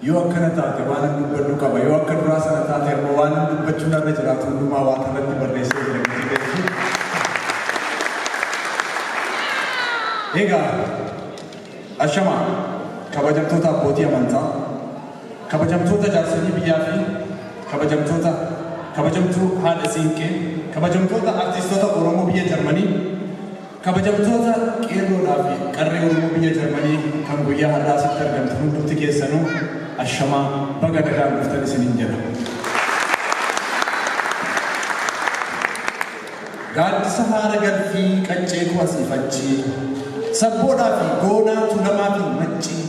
yoo akkana taate waan hin dubbannu qaba yoo akka duraa sana taate immoo waan hin dubbachuun irra jiraatu hundumaa waan irratti barreessee jira. Egaa ashama kabajamtoota abbootii amantaa kabajamtoota jaarsolii biyyaa fi kabajamtuu haadha siinqee kabajamtoota artistoota Oromoo biyya Jarmanii kabajamtoota qeerroodhaa fi qarree Oromoo biyya Jarmanii kan guyyaa har'aa asitti argamtu hundumti keessanuu ashamaa baga nagaan dhuftan isiniin jedha. Gaaddisa haara galfii qacceetu asii fachi sabboodhaa fi goonaa tuulamaa fi maccii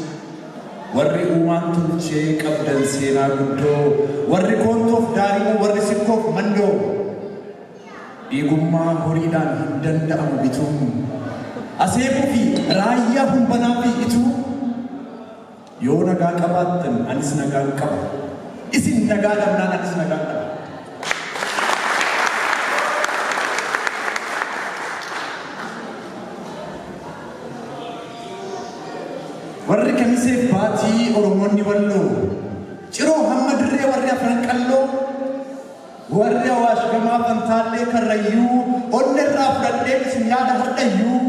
warri uumaan tolchee qabdan seenaa guddoo warri koontoof daarimoo warri sikkoof mandoo dhiigummaa horiidhaan hin danda'amu bituun aseebuu fi raayyaa humbanaa fi ituu yoo nagaa qabaattan anis nagaan qaba isin nagaa dhabnaan anis nagaan qaba. warri kamiseef baatii Oromoonni walloo ciroo hamma dirree warri afran qalloo warri Awaash gamaa Fantaallee Karrayyuu onnerraa fudhadhee isin yaada hordhayyuu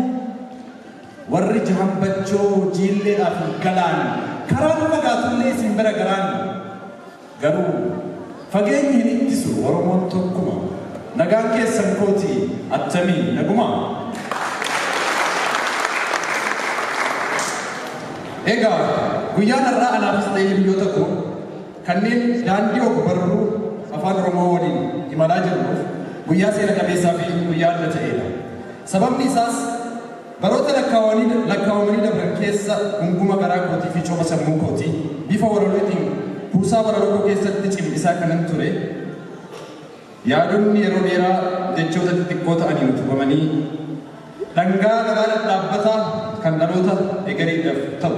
warri Jahambachoo Jiilleedhaa fi Galaan karaan fagaatullee isin bira garaan garuu fageenyi hin ittisu Oromoon tokkuma nagaan keessan kootii attamii naguma. Egaa guyyaan har'aa anaafis ta'ee biyyoota koo kanneen daandii ogbarruu afaan Oromoo waliin imalaa jirruuf guyyaa seena qabeessaa fi guyyaa adda ta'edha. Sababni isaas baroota lakkaawamanii dabran keessa gunguma garaa kootii fi cooma sammuu kootii bifa walalootiin kuusaa walaloo keessatti cimbisaa kanan ture yaadonni yeroo dheeraa jechoota xixiqqoo ta'anii utubamanii dhangaa garaa dhaabbataa kan dhaloota egereedhaaf ta'u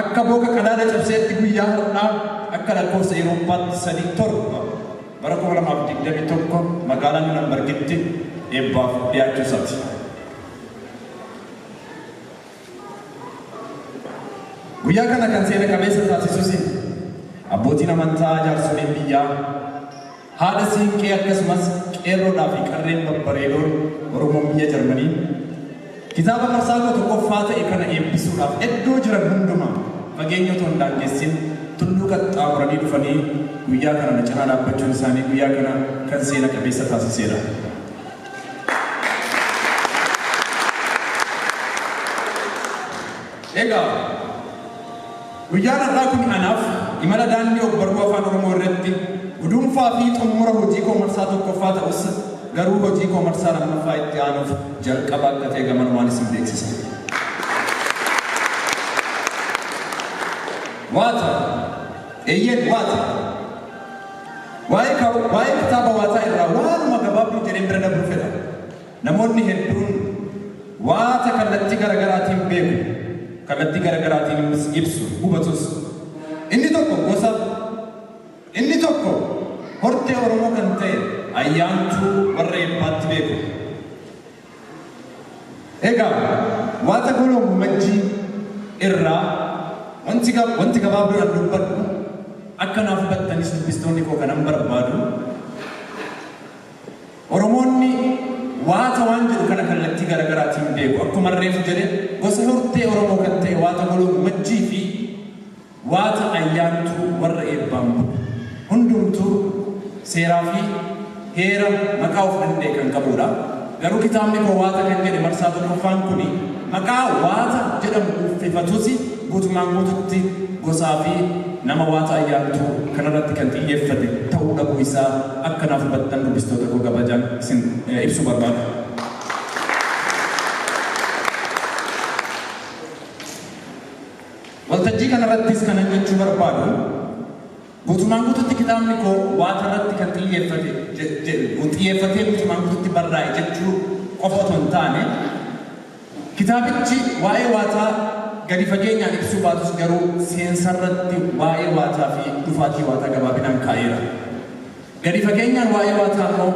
akka booka qadaada cabseetti guyyaa har'aa akka lakkoofsa Awurooppaatti 3/7 bara 2021 magaalaa Nuurenbergitti eebbaaf dhiyaachuu isaati. Guyyaa kana kan seena qabeessa taasisus abbootiin amantaa jaarsoliin biyyaa haadha siinqee akkasumas qeerroodhaa fi qarreen babbareedoon Oromoo biyya Jarmanii kitaaba marsaa tokkoffaa ta'e kana eebbisuudhaaf iddoo jiran hundumaa fageenya otoo hin daangessin tulluu qaxxaamuranii dhufanii guyyaa kana na cinaa dhaabbachuun isaanii guyyaa kana kan seena qabeessa taasiseera. Egaa guyyaan har'aa kun anaaf imala daandii ogbarruu afaan Oromoo irratti guduunfaa fi xumura hojii koo marsaa tokkoffaa ta'us garuu hojii koo marsaa lammaffaa itti aanuuf jalqaba akka ta'e gamanumaan isin beeksisa. Waata eeyyeen waata waa'ee kitaaba waataa irraa waanuma gabaabduu jedhee bira dabruu fedha. Namoonni hedduun waata kallattii garaagaraatiin beeku kallattii garaagaraatiin ibsu hubatus inni tokko gosa inni tokko hortee Oromoo kan ta'e ayyaantuu warra eebbaatti beeku. Egaa waata goloo majjii irraa wanti gabaabduudhaan dubbadhu akka naaf hubattanis dubbistoonni koo kanan barbaadu Oromoonni waata waan jedhu kana kallattii garaagaraatiin beeku akkuma reefu jedhe gosa hortee Oromoo kan ta'e waata goloo majjii fi waata ayyaantuu warra eebbaan hundumtuu seeraa fi heera maqaa of danda'e kan qabudha. Garuu kitaabni koo waata kan jedhe marsaa tokkoffaan kuni maqaa waata jedhamu uffifatus guutumaan guututti gosaa fi nama waata ayyaantuu kanarratti kan xiyyeeffate ta'uu dhabuu isaa akka naaf hubattan dubbistoota koo kabajaan isin ibsuu barbaadu. Waltajjii kanarrattis kanan jechuu barbaadu guutumaan guututti kitaabni koo waata irratti kan xiyyeeffatee guutumaan guututti barraa'e jechuu qofa otoo hin taane kitaabichi waa'ee waataa gadi fageenyaan ibsuu baatus garuu seensarratti waa'ee waataa fi dhufaatii waataa gabaabinaan kaa'eera. Gadi fageenyaan waa'ee waataa immoo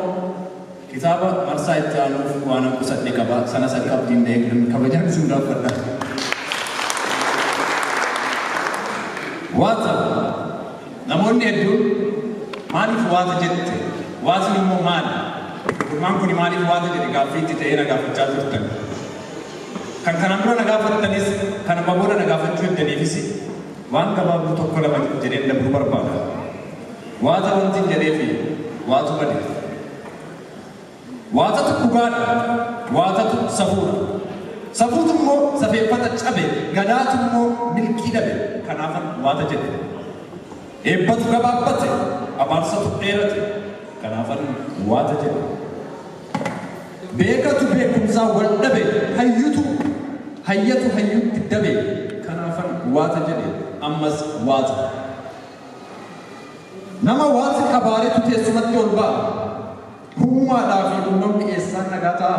kitaaba marsaa itti aanuuf waan qusadhe qaba sanas akka abdiin eegdan kabajaan isin gaafadha. Waata waata jette waatni immoo maali gurmaan kun maaliif waata jedhe gaaffiitti ta'ee na gaafachaa turtan kan kanaan dura na gaafattanis kan baboona na gaafachuu hin waan gabaabduu tokko lama jedhee dabruu barbaada waata wanti jedhee fi waatu bade waatatu dhugaadha waatatu safuudha safuutu immoo safeeffata cabe gadaatu immoo milkii dhabe kanaafan waata jedhe eebbatu gabaabbate abaarsatu dheerate kanaafan waata jedhe beekatu beekumsaa wal dhabe hayyatu hayyutti dhabe kanaafan waata jedhe ammas waata nama waati qabaaretu teessumatti ol ba'a hummaadhaa fi uumamni eessaan nagaa ta'a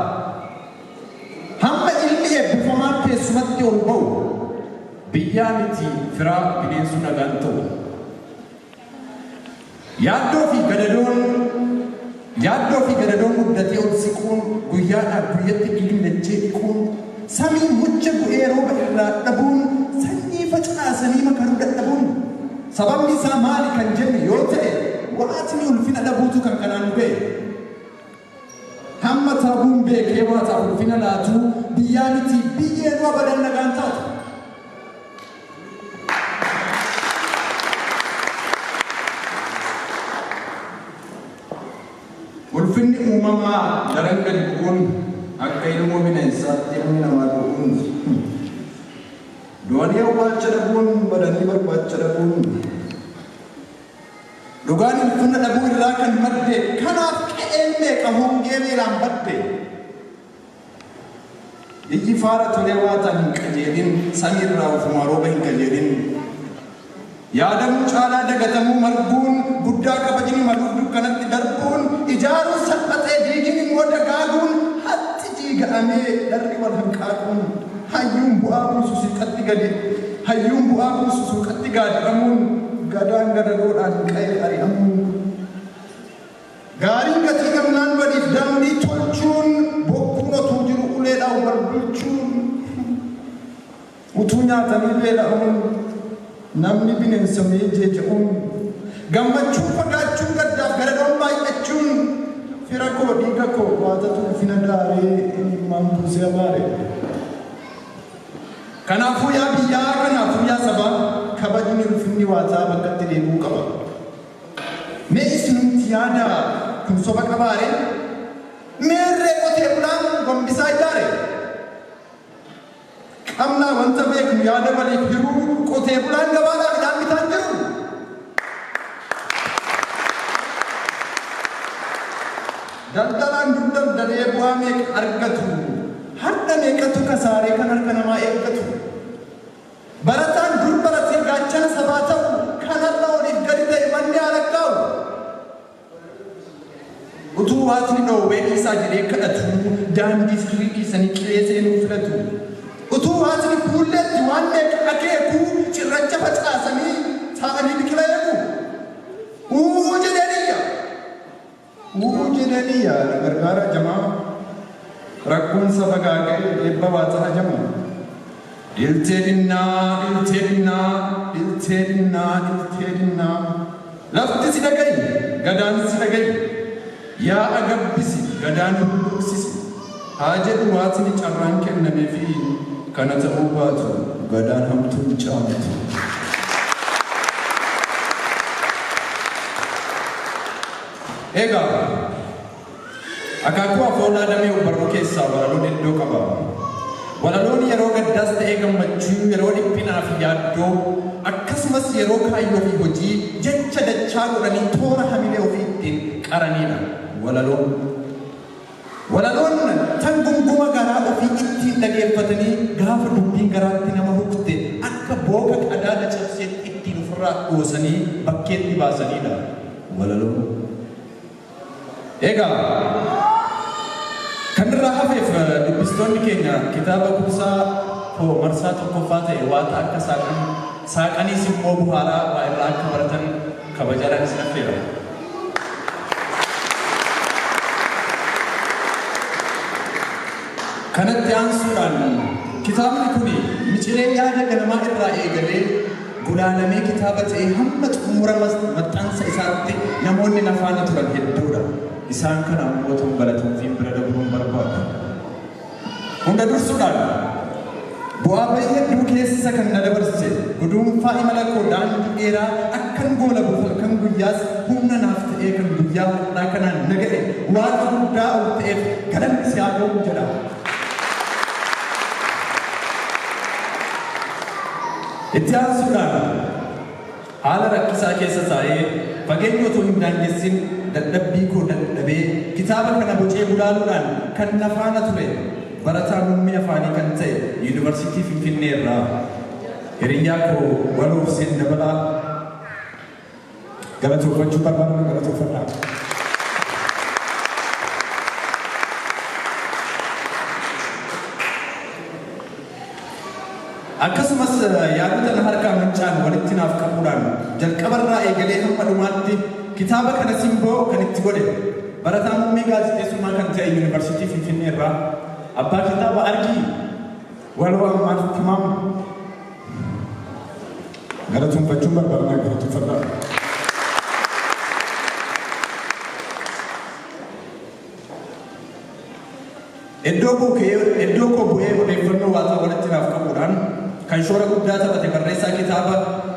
hamma ilmi eebbifamaan teessumatti ol ba'u biyyaa miti firaa bineensu nagaan ta'u yaaddoo fi gadadoon muddatee ol siquun guyyaadhaa guyyatti ilmechee dhiquun samii mucha bu'ee rooba irraa dhabuun sanyii facaasanii makaruu dadhabuun sababni isaa maali kan jenne yoo ta'e waatni ulfina dhabuutu kan kanaan ga'e hamma taabuun beekee waataa ulfina laatu biyyaa miti biyyeen waa badan nagaan taatu ulfinni uumamaa daran gadi bu'uun akka ilmoo bineensaatti ilmi namaa du'uun du'anii awwaalcha dhabuun badanii barbaacha dhabuun dhugaan ulfina dhabuu irraa kan madde kanaaf qe'een meeqa hongee beelaan badde iyyi faara tolee waataan hin qajeelin samiirraa ofumaa rooba hin qajeelin yaadamuu caalaa dagatamuu marguun guddaa kabajni maluuf dukkanatti darbuun ijaaruun salphatee diigin immoo dagaaguun hatti diiga'amee darri wal hanqaaquun hayyuun bu'aa buusu suuqatti gaadiramuun gadaan gadadoodhaan qa'ee ari'amuun gaariin gatii gamnaan badiif daandii tolchuun bokkuun otuu jiru uleedhaan wal bulchuun utuu nyaatanii beela'uun namni bineensa meejee jedhuun gammachuun fagaachuun gaddaaf gadadoon baay'achuun fira koo dhiiga koo waatatu ulfina daaree imimmaan buusee abaare kanaafuu yaa biyyaa kanaafuu yaa sabaa kabajni ulfinni waataa bakkatti deebi'uu qaba mee isinumti yaadaa kun soba qabaare meerree qotee bulaan gombisaa ijaare qabnaa wanta beeknu yaada waliif jiruu qotee bulaan gabaadhaa midhaan bitaan jiru daldalaan dur daldalee bu'aa meeqa argatu har'a meeqatu kasaaree kan harka namaa eeggatu barataan dur baratee gaachana sabaa ta'u kanarra oliif gadi ta'e manni alakkaa'u utuu waatni dhoowwee dhiisaa jedhee kadhatu daandii sirrii dhiisanii qilee seenuu filatu utuu waatni fuulleetti waan meeqa akeekuu cirracha facaasanii taa'anii biqila eegu uuu jedheeniyya na gargaara jamaa rakkoon saba gaaga'ee eebba waataa hajamu ilteedinnaa lafti si dhaga'i gadaan si dhaga'i yaa agabbisi gadaan hulluuksisi haa jedhu waatni carraan kennamee fi kana ta'uu baatu gadaan hamtuun caamtu egaa akaakuu afoolaa damee ubarruu keessaa walaloon iddoo qaba walaloon yeroo gaddaas ta'ee gammachuu yeroo dhiphinaa fi yaaddoo akkasumas yeroo kaayyoo fi hojii jecha dachaa godhanii toora hamilee ofii ittiin qaranidha walaloon tan gunguma garaa ofii ittiin dhageeffatanii gaafa dubbiin garaatti nama hukte akka booka qadaada cabseetti ittiin ofirraa dhoosanii bakkeetti baasanidha walaloon egaa kan irraa hafeef dubbistoonni keenya kitaaba kuusaa marsaa tokkoffaa ta'e waata akka saaqaniis immoo buhaaraa waa irraa akka baratan kabajaadhaan isin affeera. kanatti aansuudhaan kitaabni kun micilee yaada ganamaa irraa eegalee gulaalamee kitaaba ta'ee hamma xumura maxxansa isaatti namoonni nafaana turan hedduudha. Isaan kana mootummaa balatuufiin bira dabruun barbaadu. Hunda dursuudhaan bu'aa bahii hedduu keessa kan na dabarse guduunfaa imala koo daandii dheeraa akkan goola buufal kan guyyaas humna naaf ta'ee kan guyyaa har'aa kanaan naga'e waan guddaa ol ta'eef galanni si haa ta'u jedha. Itti aansuudhaan haala rakkisaa keessa taa'ee fageenya otoo hin daangessin dadhabbii koo dadhabee kitaaba kana bocee gulaaluudhaan kan na faana ture barataa muummee afaanii kan ta'e yuunivarsiitii Finfinnee irraa hiriyaa koo Waloo Hussein Dabalaa galatoofachuu barbaadu galatoofadhaa. Akkasumas yaadota na harkaa mancaan walitti naaf qabuudhaan jalqabarraa eegalee hamma dhumaatti kitaaba kana simboo kan itti godhe barataa muummee gaazexeessummaa kan ta'e yuunivarsiitii Finfinnee irraa abbaa kitaaba Argii Waloo Ammaan Timaam galatoonfachuun barbaadnaa galatoonfadhaa. Iddoo koo bu'ee odeeffannoo waataa walitti naaf qabuudhaan kan shoora guddaa taphate barreessaa kitaaba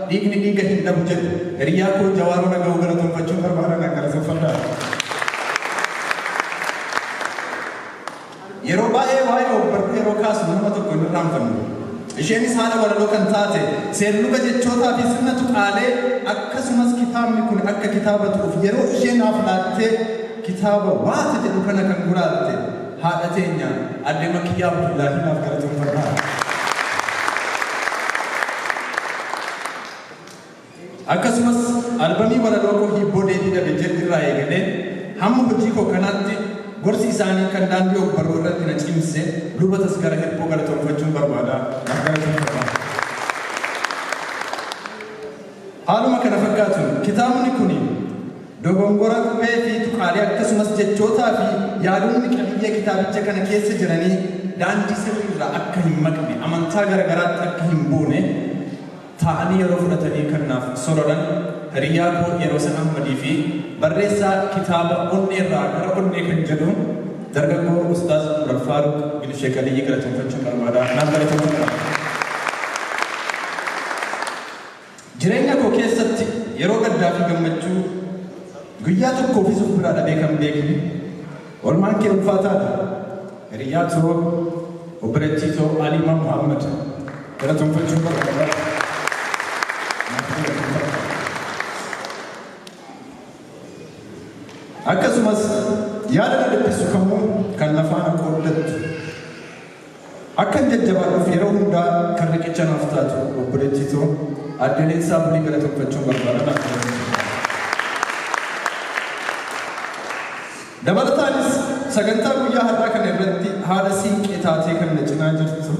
dhiigni dhiiga hin dhabu jedhu hiriyaa koo Jawaaroo Nagahuu galatoonfachuun barbaadnaa galatoonfadhaa. Yeroo baay'ee waa'ee obbarruu yeroo kaasu nama tokko hin irraanfannu. Isheenis haala walaloo kan taate seerluga jechootaa fi sirna tuqaalee akkasumas kitaabni kun akka kitaaba ta'uuf yeroo isheen naaf laattee kitaaba waata jedhu kana kan gulaalte haadha teenya Aadde Makiyyaa Abdullaahi naaf galatoonfadhaa. Akkasumas albamii walaloo koo hibboo deebii dhabe jedhu irraa eegalee hamma hojii koo kanaatti gorsi isaanii kan daandii ogbarruu irratti na cimse luba Tasgara Hirphoo galatoonfachuun barbaada. Haaluma kana fakkaatuun kitaabni kun dogongora qubee fi tuqaalee akkasumas jechootaa fi yaadonni qabiyyee kitaabicha kana keessa jiranii daandii sirriirraa akka hin maqne amantaa garagaraatti akka hin buune ta'anii yeroo fudhatanii kan naaf sororan hiriyaa koo yeroo san Ahmadii fi barreessaa kitaaba onneerraa gara onnee kan jedhu dargaggoo Ustaaz Umar Faaruq bin Sheek Aliyyi galatoonfachuun barbaada. Naaf galatoonfadhaa. Jireenya koo keessatti yeroo gaddaa fi gammachuu guyyaa tokko ofiisuuf biraa dhabee kan beekne olmaan kee ulfaataadha. Hiriyaa too obboleettii too Alimaa Muhammad galatoonfachuun barbaada. Akkasumas yaada na dhiphisu kamuu kan lafaana qooddattu akkan jajjabaadhuuf yeroo hundaa kan riqicha naaf taatu obboleettii too Aadde Leensaa Bulii galatoonfachuun barbaada. Dabalataanis sagantaa guyyaa har'aa kana irratti haadha siinqee taatee kan na cinaa jirtu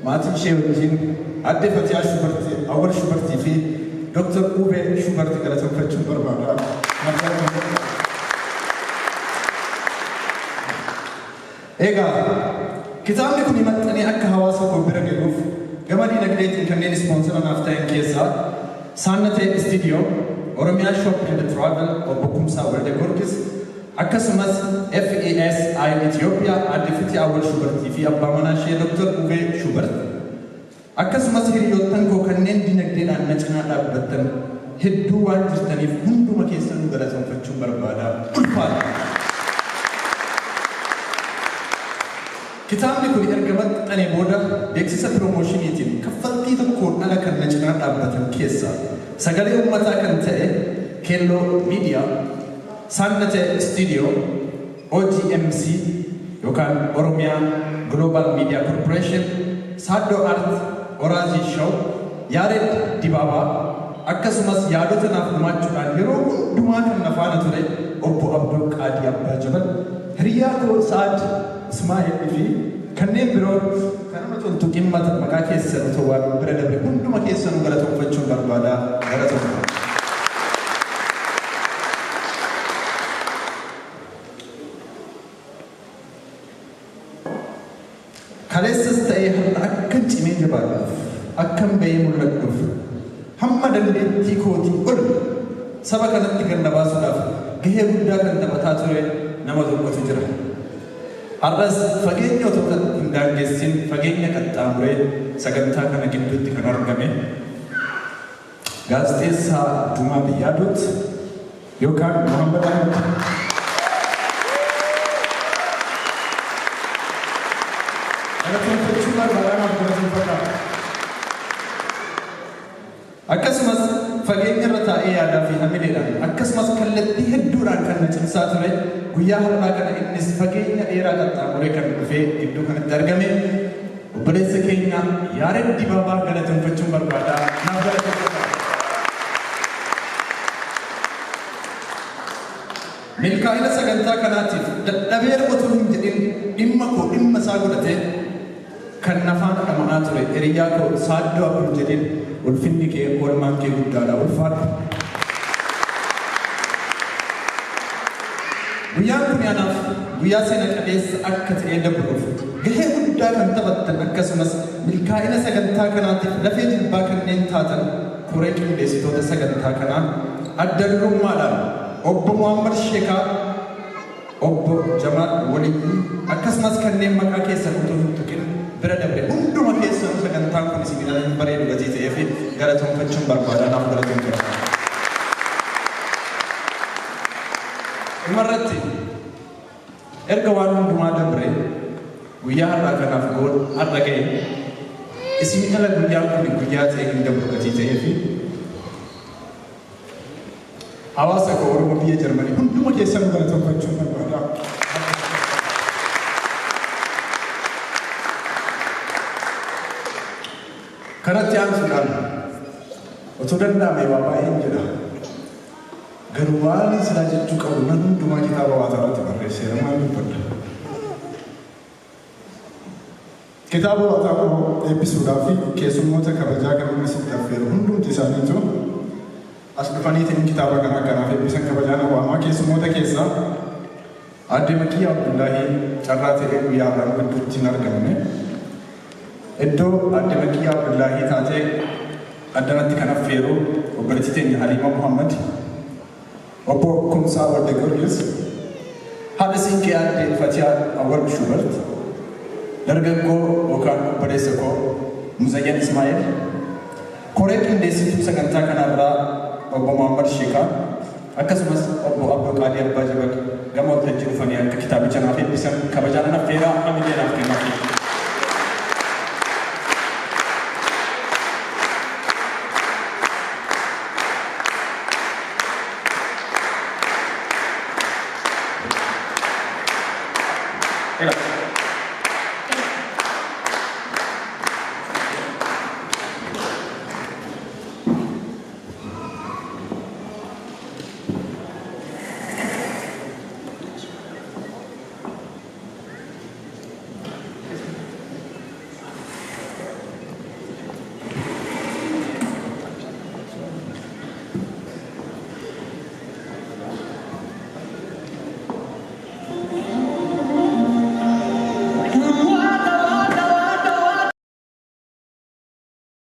maatii ishee wajjin Aadde Fatiyaa Shubartii, Awwal Shubartii fi Dr. Uubee Shubartii galatoonfachuun barbaada. Egaa kitaabni kun maxxanee akka hawaasa koo bira galuuf gama diinagdeetiin kanneen ispoonsara naaf ta'an keessaa Saannatee Istiidiyoo, Oromiyaa Shop and Travel obbo Kumsaa Walde Gorgis akkasumas FES Itoophiyaa Aadde Fatiyaa Awwal Shubartii fi abbaa manaa ishee Dr. Uubee Shubartii akkasumas hiriyoottan koo kanneen diinagdeedhaan na cinaa dhaabbattan hedduu waan jirtaniif hunduma keessanuu galatoonfachuun barbaada. Ulfaadha. Kitaabni kun erga maxxanee booda beeksisa piroomoshiniitiin kaffaltii tokkoon ala kan na cinaa dhaabbatan keessaa sagalee uummataa kan ta'e Keelloo Miidiyaa, Saannatee Istiidiyoo, OGMC yookaan Oromiyaa Global Media Corporation, Saaddoo Art, Oraazii Show, Yaared Dibaabaa akkasumas yaadota naaf gumaachuudhaan yeroo hundumaa kan na faana ture obbo Abdul Qaadii Abbaa Jabal, hiriyaa koo Saad Ismaa'eel fi kanneen biroo kan nama toltu dhimma maqaa keessan otoo waan bira dabre hunduma keessanuu galatoonfachuun barbaada. Galatoonfadhaa. Kaleessas ta'ee har'a akkan cimee jabaadhuuf akkan bahee mul'adhuuf hamma hamma dandeettii kootii ol saba kanatti kan dabaasuudhaaf gahee guddaa kan taphataa ture nama tokkotu jira. Har'as fageenya otoo hin daangessin fageenya qaxxaamuree sagantaa kana gidduutti kan argame gaazexeessaa Dumaa Biyyaadot yookaan Muhammad Ahmed. Akkasumas fageenya irra taa'ee yaadaa fi hamileedhaan akkasumas kallattii hedduudhaan kan na cimsaa ture guyyaa har'aa kana innis fageenya dheeraa qaxxaamuree kan dhufee gidduu kanatti argame obboleessa keenya Yaared Dibaabaa galateeffachuun barbaada. Naaf galateeffadhaa. Milkaa'ina sagantaa kanaatiif dadhabee otoo hin jedhin dhimma koo dhimma isaa godhatee kan nafaan dhama'aa ture hiriyaa koo Saaddoo Abdul jedhin ulfinni kee oolmaan kee guddaadha ulfaadha. Guyyaan kun anaaf guyyaa seena qabeessa akka ta'ee dabruuf gahee guddaa kan taphattan akkasumas milkaa'ina sagantaa kanaatiif lafee jilbaa kanneen taatan koree qindeessitoota sagantaa kanaa adda durummaadhaan obbo Muhammad Sheekaa, obbo Jamaal Walii akkasumas kanneen maqaa keessan utuu hin tuqin bira dabre hunduma keessan sagantaan kun isin ilaalan bareedu gatii ta'ee fi galateeffachuun barbaada. Naaf galateeffadhaa. Dhumarratti erga waan hundumaa dabre guyyaa har'aa kanaaf har'a ga'e isin ala guyyaan kun guyyaa ta'e hin dabru gatii ta'ee fi hawaasa koo Oromoo biyya Jarmanii hunduma keessan galateeffachuun barbaada. Kanatti aansuudhaan otoo danda'ame waa baay'een jedha. Garuu waan silaa jechuu qabu nan hundumaa kitaaba hawaasaa irratti barreesseera maal dubbadha. Kitaaba hawaasaa koo eebbisuudhaaf keessummoota kabajaa kan inni sitti affeeru hundumti isaaniitu as dhufaniitiin kitaaba kanaaf eebbisan kabajaan hawaamaa keessummoota keessaa Aadde Makiyyaa Abdullaahii carraa ta'ee guyyaa har'aa gidduutti hin argamne. Iddoo Aadde Makiyyaa Abdullaahii taatee addanatti kan affeeru obboleettii teenya Haliima Muhammad, obbo Kumsaa Walde Giyoorgis, haadha siinqee Aadde Fatiyaa Awwal Shubert, dargaggoo yookaan obboleessa koo Muzayyan Ismaa'eel, koree qindeessituu sagantaa kanarraa obbo Muhammad Sheekaa, akkasumas obbo Abdul Qaadir Abbaa Jabal gama waltajjii dhufanii akka kitaabicha naaf eebbisan kabajaan affeeraa hamilee naaf kennaaf.